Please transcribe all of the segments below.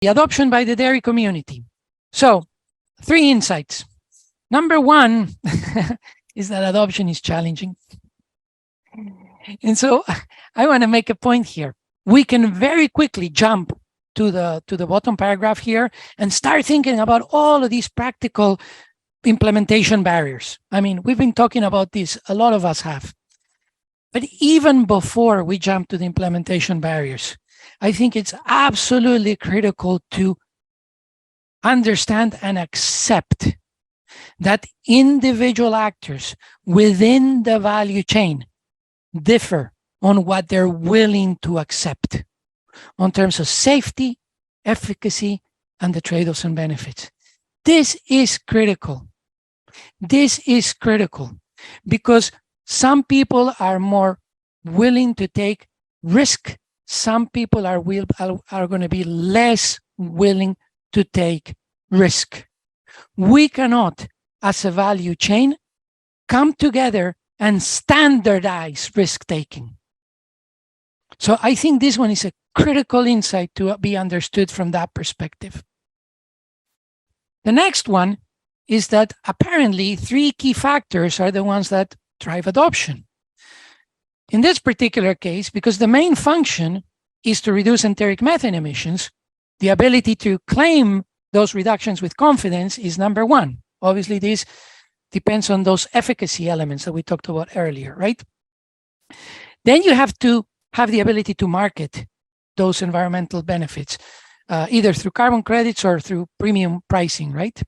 The adoption by the dairy community. So 3 insights. Number 1 is that adoption is challenging. And so I want to make a point here. We can very quickly jump to the bottom paragraph here and start thinking about all of these practical implementation barriers. I mean, we've been talking about this, a lot of us have. But even before we jump to the implementation barriers, I think it's absolutely critical to understand and accept that individual actors within the value chain differ on what they're willing to accept on terms of safety, efficacy, and the trade-offs and benefits. This is critical. This is critical because some people are more willing to take risk. Some people are going to be less willing to take risk. We cannot, as a value chain, come together and standardize risk-taking. So I think this one is a critical insight to be understood from that perspective. The next one is that apparently 3 key factors are the ones that drive adoption. In this particular case, because the main function is to reduce enteric methane emissions, the ability to claim those reductions with confidence is number 1. Obviously, this depends on those efficacy elements that we talked about earlier, right? Then you have to have the ability to market those environmental benefits, either through carbon credits or through premium pricing, right?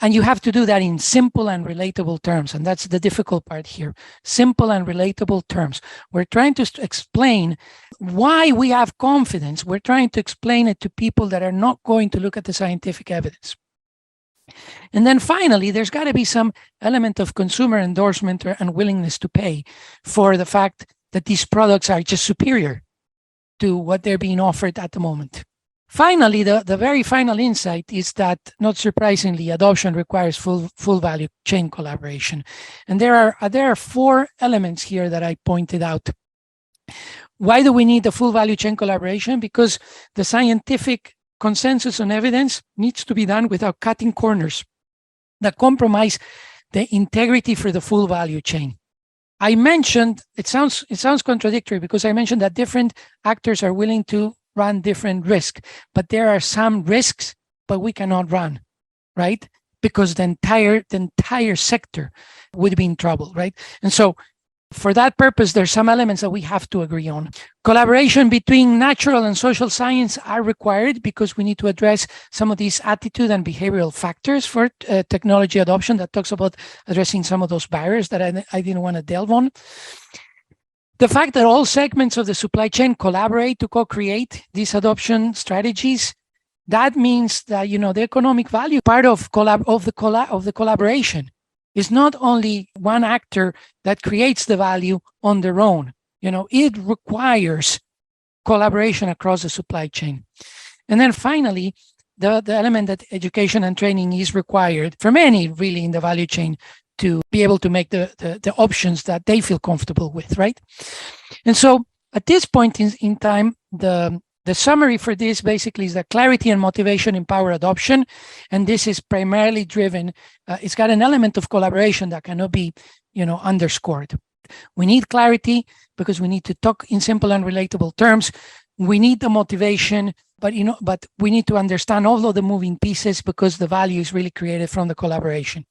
And you have to do that in simple and relatable terms. And that's the difficult part here. Simple and relatable terms. We're trying to explain why we have confidence. We're trying to explain it to people that are not going to look at the scientific evidence. And then finally, there's got to be some element of consumer endorsement and willingness to pay for the fact that these products are just superior to what they're being offered at the moment. Finally, the very final insight is that, not surprisingly, adoption requires full value chain collaboration. And there are 4 elements here that I pointed out. Why do we need the full value chain collaboration? Because the scientific consensus on evidence needs to be done without cutting corners that compromise the integrity for the full value chain. I mentioned, it sounds contradictory because I mentioned that different actors are willing to run different risks, but there are some risks, but we cannot run, right? Because the entire sector would be in trouble, right? And so for that purpose, there's some elements that we have to agree on. Collaboration between natural and social science are required because we need to address some of these attitude and behavioral factors for technology adoption that talks about addressing some of those barriers that I didn't want to delve on. The fact that all segments of the supply chain collaborate to co-create these adoption strategies, that means that, you know, the economic value part of the collaboration is not only one actor that creates the value on their own. You know, it requires collaboration across the supply chain. And then finally, the element that education and training is required for many really in the value chain to be able to make the options that they feel comfortable with, right? And so at this point in time, the summary for this basically is that clarity and motivation empower adoption. And this is primarily driven, it's got an element of collaboration that cannot be, you know, underscored. We need clarity because we need to talk in simple and relatable terms. We need the motivation, but we need to understand all of the moving pieces because the value is really created from the collaboration.